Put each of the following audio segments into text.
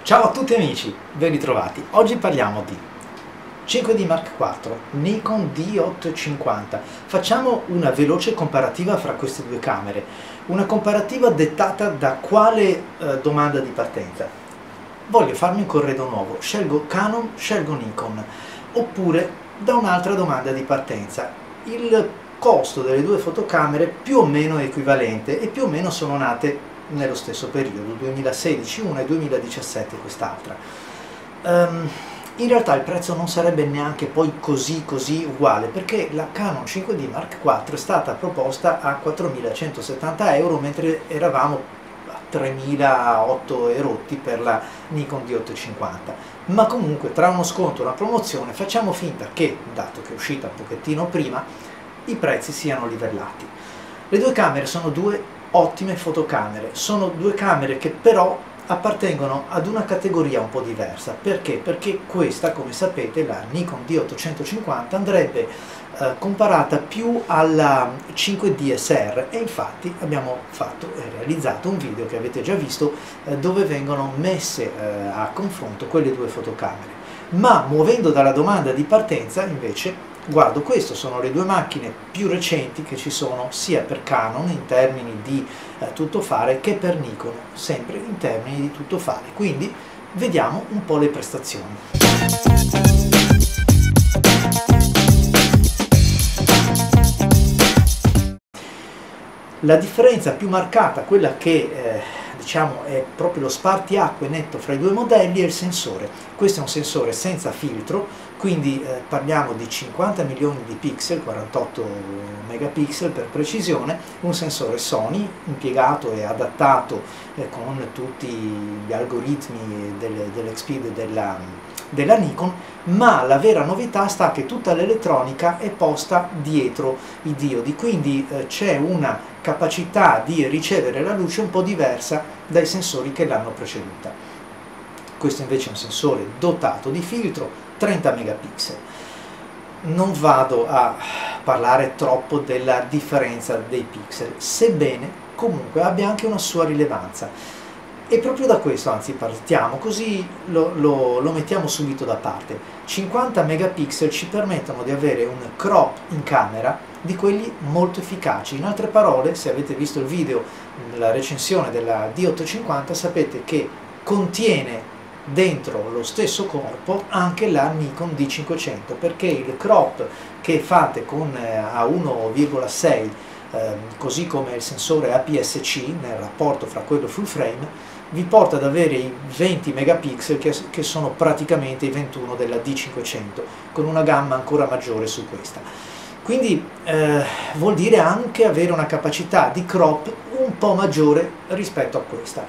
Ciao a tutti amici, ben ritrovati. Oggi parliamo di 5D Mark IV, Nikon D850. Facciamo una veloce comparativa fra queste due camere, una comparativa dettata da quale domanda di partenza. Voglio farmi un corredo nuovo, scelgo Canon, scelgo Nikon, oppure da un'altra domanda di partenza. Il costo delle due fotocamere più o meno è equivalente e più o meno sono nate nello stesso periodo, 2016 una e 2017 quest'altra. In realtà il prezzo non sarebbe neanche poi così uguale, perché la Canon 5D Mark IV è stata proposta a 4.170 euro, mentre eravamo a 3.008 e rotti per la Nikon D850. Ma comunque tra uno sconto e una promozione facciamo finta che, dato che è uscita un pochettino prima, i prezzi siano livellati. Le due camere sono due ottime fotocamere, sono due camere che però appartengono ad una categoria un po' diversa. Perché? Perché questa, come sapete, la Nikon D850 andrebbe comparata più alla 5D SR, e infatti abbiamo fatto e realizzato un video che avete già visto dove vengono messe a confronto quelle due fotocamere. Ma muovendo dalla domanda di partenza invece guardo, queste sono le due macchine più recenti che ci sono sia per Canon in termini di tuttofare che per Nikon, sempre in termini di tuttofare. Quindi vediamo un po' le prestazioni. La differenza più marcata, quella che diciamo è proprio lo spartiacque netto fra i due modelli, è il sensore. Questo è un sensore senza filtro, quindi parliamo di 50 milioni di pixel, 48 megapixel per precisione, un sensore Sony impiegato e adattato con tutti gli algoritmi dell'X-Speed della Nikon, ma la vera novità sta che tutta l'elettronica è posta dietro i diodi, quindi c'è una capacità di ricevere la luce un po' diversa dai sensori che l'hanno preceduta. Questo invece è un sensore dotato di filtro 30 megapixel. Non vado a parlare troppo della differenza dei pixel, sebbene comunque abbia anche una sua rilevanza. E proprio da questo, anzi partiamo, così lo mettiamo subito da parte. 50 megapixel ci permettono di avere un crop in camera di quelli molto efficaci. In altre parole, se avete visto il video, la recensione della D850, sapete che contiene dentro lo stesso corpo anche la Nikon D500, perché il crop che fate con a 1,6 così come il sensore APS-C nel rapporto fra quello full frame vi porta ad avere i 20 megapixel che sono praticamente i 21 della D500, con una gamma ancora maggiore su questa. Quindi vuol dire anche avere una capacità di crop un po' maggiore rispetto a questa.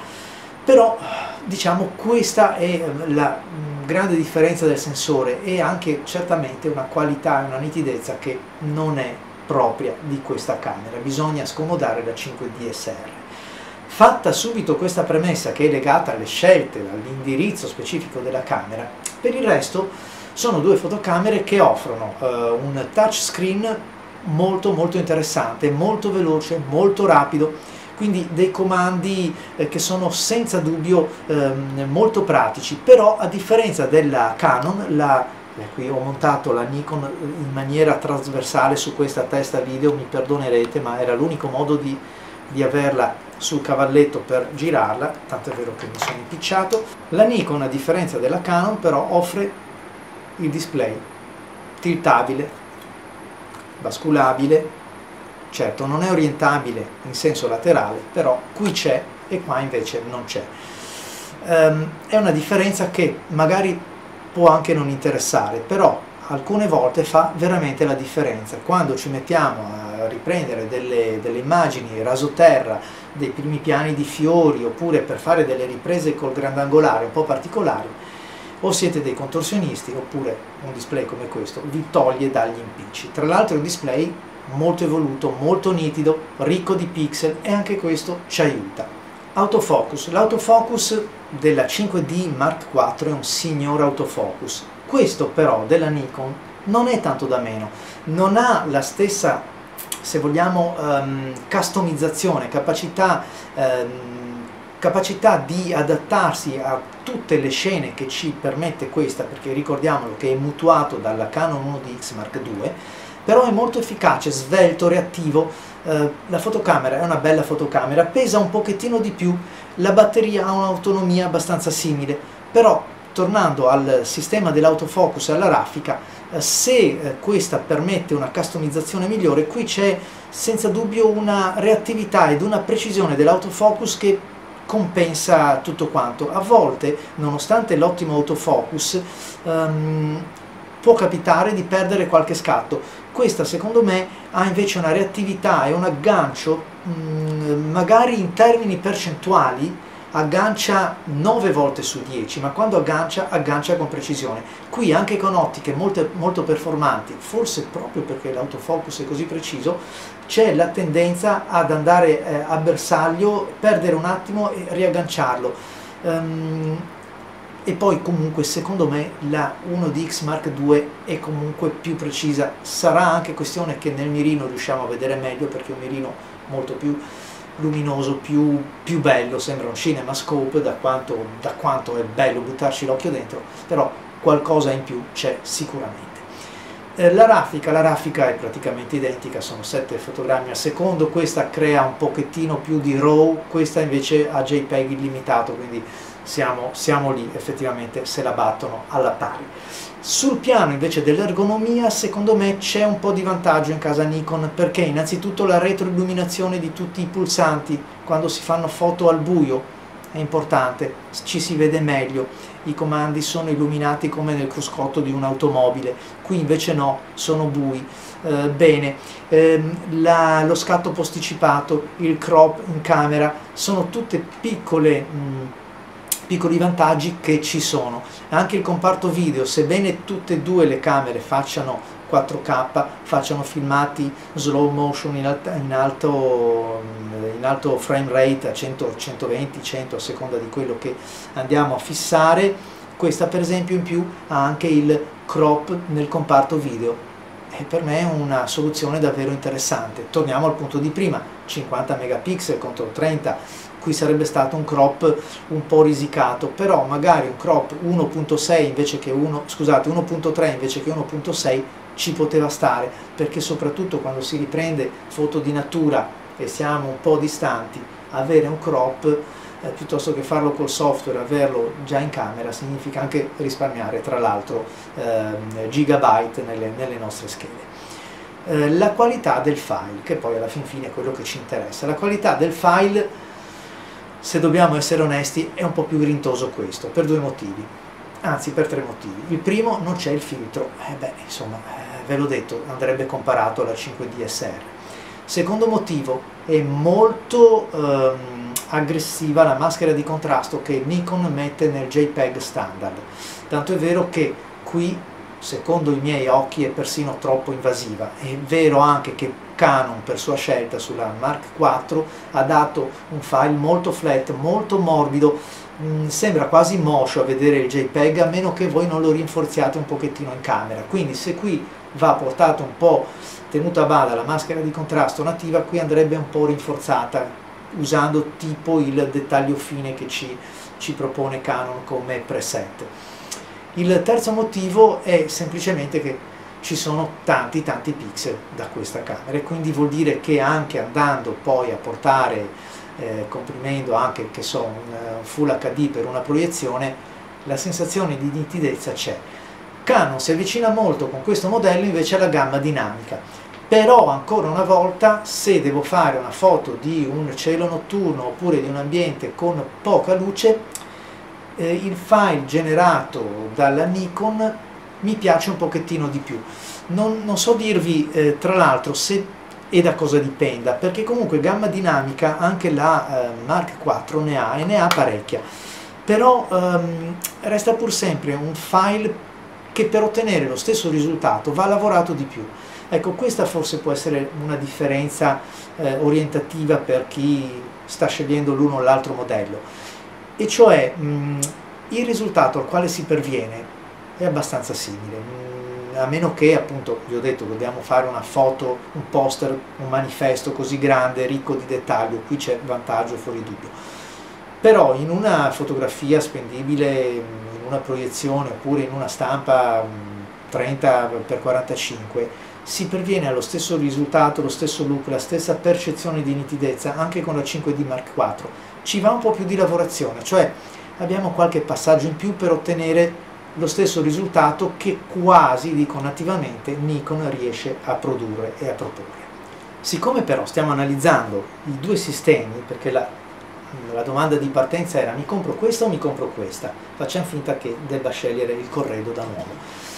Però diciamo questa è la grande differenza del sensore, e anche certamente una qualità e una nitidezza che non è propria di questa camera. Bisogna scomodare la 5D SR. Fatta subito questa premessa, che è legata alle scelte, all'indirizzo specifico della camera, per il resto sono due fotocamere che offrono un touchscreen molto interessante, molto veloce, molto rapido, quindi dei comandi che sono senza dubbio molto pratici. Però a differenza della Canon, qui ho montato la Nikon in maniera trasversale su questa testa video, mi perdonerete, ma era l'unico modo di averla sul cavalletto per girarla, tanto è vero che mi sono impicciato. La Nikon, a differenza della Canon, però offre il display tiltabile, basculabile. Certo, non è orientabile in senso laterale, però qui c'è e qua invece non c'è. È una differenza che magari può anche non interessare, però alcune volte fa veramente la differenza. Quando ci mettiamo a riprendere delle immagini rasoterra, dei primi piani di fiori, oppure per fare delle riprese col grandangolare un po' particolari, o siete dei contorsionisti, oppure un display come questo vi toglie dagli impicci. Tra l'altro è un display molto evoluto, molto nitido, ricco di pixel, e anche questo ci aiuta. Autofocus. L'autofocus della 5D Mark IV è un signor autofocus. Questo però della Nikon non è tanto da meno, non ha la stessa, se vogliamo, customizzazione, capacità capacità di adattarsi a tutte le scene che ci permette questa, perché ricordiamolo che è mutuato dalla Canon 1DX Mark II, però è molto efficace, svelto, reattivo. La fotocamera è una bella fotocamera, pesa un pochettino di più, la batteria ha un'autonomia abbastanza simile, però tornando al sistema dell'autofocus e alla raffica, se questa permette una customizzazione migliore, qui c'è senza dubbio una reattività ed una precisione dell'autofocus che compensa tutto quanto. A volte, nonostante l'ottimo autofocus, può capitare di perdere qualche scatto. Questa secondo me ha invece una reattività e un aggancio, magari in termini percentuali aggancia 9 volte su 10, ma quando aggancia con precisione. Qui anche con ottiche molto performanti, forse proprio perché l'autofocus è così preciso, c'è la tendenza ad andare a bersaglio, perdere un attimo e riagganciarlo. E poi comunque secondo me la 1DX Mark II è comunque più precisa. Sarà anche questione che nel mirino riusciamo a vedere meglio, perché è un mirino molto più luminoso, più bello, sembra un cinemascope da quanto è bello buttarci l'occhio dentro, però qualcosa in più c'è sicuramente. La raffica è praticamente identica, sono 7 fotogrammi al secondo, questa crea un pochettino più di RAW, questa invece ha JPEG illimitato, quindi siamo lì, effettivamente se la battono alla pari. Sul piano invece dell'ergonomia, secondo me c'è un po' di vantaggio in casa Nikon, perché innanzitutto la retroilluminazione di tutti i pulsanti, quando si fanno foto al buio, è importante, ci si vede meglio, i comandi sono illuminati come nel cruscotto di un'automobile, qui invece no, sono bui. Bene, lo scatto posticipato, il crop in camera, sono tutte piccoli vantaggi che ci sono. Anche il comparto video, sebbene tutte e due le camere facciano 4K, facciano filmati slow motion in alto frame rate a 100, 120, 100 a seconda di quello che andiamo a fissare, questa per esempio in più ha anche il crop nel comparto video. E per me è una soluzione davvero interessante. Torniamo al punto di prima, 50 megapixel contro 30, qui sarebbe stato un crop un po' risicato, però magari un crop 1.6 invece che 1.3 invece che 1.6 ci poteva stare, perché soprattutto quando si riprende foto di natura e siamo un po' distanti, avere un crop piuttosto che farlo col software, averlo già in camera, significa anche risparmiare tra l'altro gigabyte nelle nostre schede. La qualità del file, che poi alla fin fine è quello che ci interessa. La qualità del file, se dobbiamo essere onesti, è un po' più grintoso questo, per due motivi, anzi per tre motivi. Il primo, non c'è il filtro, ve l'ho detto, andrebbe comparato alla 5DSR. Secondo motivo, è molto aggressiva la maschera di contrasto che Nikon mette nel JPEG standard, tanto è vero che qui, secondo i miei occhi, è persino troppo invasiva. È vero anche che Canon, per sua scelta sulla Mark IV, ha dato un file molto flat, molto morbido, sembra quasi moscio a vedere il JPEG, a meno che voi non lo rinforziate un pochettino in camera. Quindi se qui va portato un po' tenuta a bada la maschera di contrasto nativa, qui andrebbe un po' rinforzata, usando tipo il dettaglio fine che ci propone Canon come preset. Il terzo motivo è semplicemente che ci sono tanti pixel da questa camera, e quindi vuol dire che anche andando poi a portare, comprimendo anche che so, un Full HD per una proiezione, la sensazione di nitidezza c'è. Canon si avvicina molto con questo modello invece alla gamma dinamica, però ancora una volta, se devo fare una foto di un cielo notturno oppure di un ambiente con poca luce, il file generato dalla Nikon mi piace un pochettino di più. Non so dirvi tra l'altro se e da cosa dipenda, perché comunque gamma dinamica anche la Mark IV ne ha, e ne ha parecchia, però resta pur sempre un file che per ottenere lo stesso risultato va lavorato di più. Ecco, questa forse può essere una differenza orientativa per chi sta scegliendo l'uno o l'altro modello, e cioè il risultato al quale si perviene è abbastanza simile, a meno che, appunto, vi ho detto, dobbiamo fare una foto, un poster, un manifesto così grande, ricco di dettaglio, qui c'è vantaggio fuori dubbio. però in una fotografia spendibile, in una proiezione oppure in una stampa 30x45 si perviene allo stesso risultato, lo stesso look, la stessa percezione di nitidezza anche con la 5D Mark IV. Ci va un po' più di lavorazione, cioè abbiamo qualche passaggio in più per ottenere lo stesso risultato che quasi, dico nativamente, Nikon riesce a produrre e a proporre. Siccome però stiamo analizzando i due sistemi, perché la domanda di partenza era mi compro questa o mi compro questa, facciamo finta che debba scegliere il corredo da nuovo,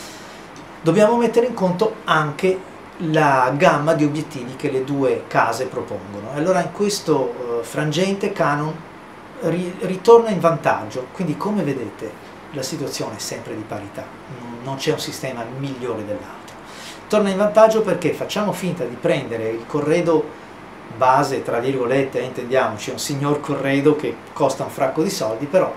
dobbiamo mettere in conto anche la gamma di obiettivi che le due case propongono. Allora in questo frangente Canon ritorna in vantaggio, quindi come vedete la situazione è sempre di parità, non c'è un sistema migliore dell'altro. Torna in vantaggio perché facciamo finta di prendere il corredo base, tra virgolette, intendiamoci, un signor corredo che costa un fracco di soldi, però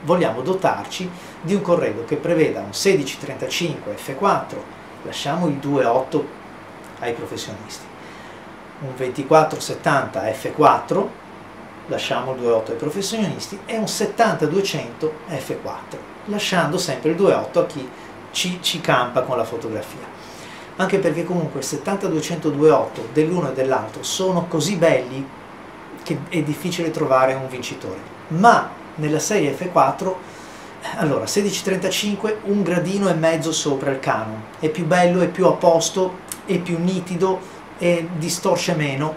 vogliamo dotarci di un corredo che preveda un 16-35 f4, lasciamo il 2.8 ai professionisti, un 24-70 f4, lasciamo il 2.8 ai professionisti, e un 70-200 f4, lasciando sempre il 2.8 a chi ci campa con la fotografia. Anche perché comunque il 70-200 2.8 dell'uno e dell'altro sono così belli che è difficile trovare un vincitore. Ma nella serie f4, allora 16-35 un gradino e mezzo sopra il Canon, è più bello, è più a posto, è più nitido e distorce meno.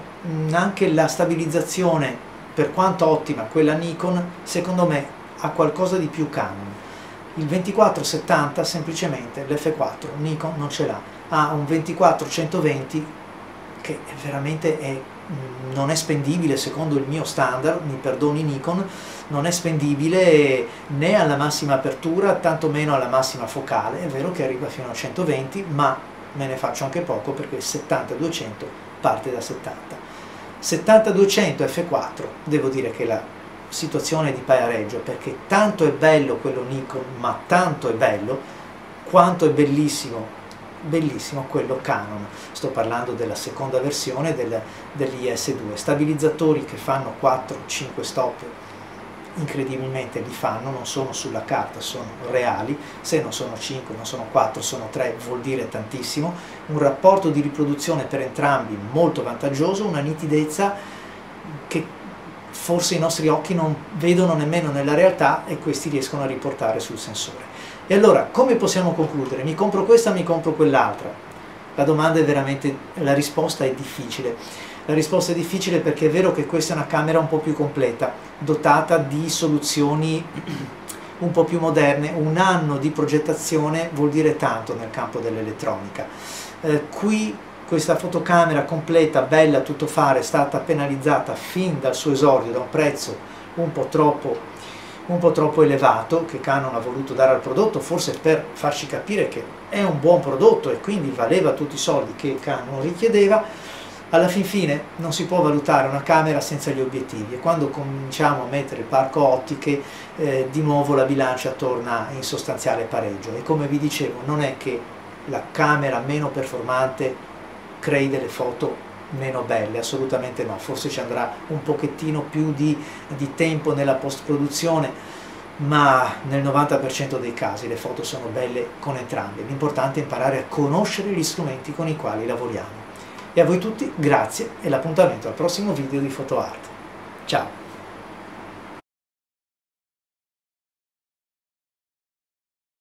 Anche la stabilizzazione, per quanto ottima quella Nikon, secondo me ha qualcosa di più Canon. Il 24-70 semplicemente l'F4 Nikon non ce l'ha, ha un 24-120 che veramente non è spendibile secondo il mio standard, mi perdoni Nikon, non è spendibile né alla massima apertura, tantomeno alla massima focale. È vero che arriva fino a 120, ma me ne faccio anche poco perché il 70-200 parte da 70. 70-200 f4, devo dire che la situazione è di pareggio, perché tanto è bello quello Nikon, ma tanto è bello quanto è bellissimo quello Canon. Sto parlando della seconda versione dell'IS2, stabilizzatori che fanno 4-5 stop incredibilmente li fanno, non sono sulla carta, sono reali. Se non sono 5, non sono 4, sono 3, vuol dire tantissimo. Un rapporto di riproduzione per entrambi molto vantaggioso, una nitidezza che forse i nostri occhi non vedono nemmeno nella realtà e questi riescono a riportare sul sensore. E allora, come possiamo concludere? Mi compro questa, mi compro quell'altra? La domanda è veramente, la risposta è difficile. La risposta è difficile perché è vero che questa è una camera un po' più completa, dotata di soluzioni un po' più moderne. Un anno di progettazione vuol dire tanto nel campo dell'elettronica. Qui questa fotocamera completa, bella, tutto fare, è stata penalizzata fin dal suo esordio da un prezzo un po' troppo elevato che Canon ha voluto dare al prodotto, forse per farci capire che è un buon prodotto e quindi valeva tutti i soldi che Canon richiedeva. Alla fin fine non si può valutare una camera senza gli obiettivi, e quando cominciamo a mettere il parco ottiche di nuovo la bilancia torna in sostanziale pareggio. E come vi dicevo, non è che la camera meno performante crei delle foto meno belle, assolutamente no. Forse ci andrà un pochettino più di tempo nella post-produzione, ma nel 90% dei casi le foto sono belle con entrambi. L'importante è imparare a conoscere gli strumenti con i quali lavoriamo. E a voi tutti grazie e l'appuntamento al prossimo video di PhotoArt. Ciao!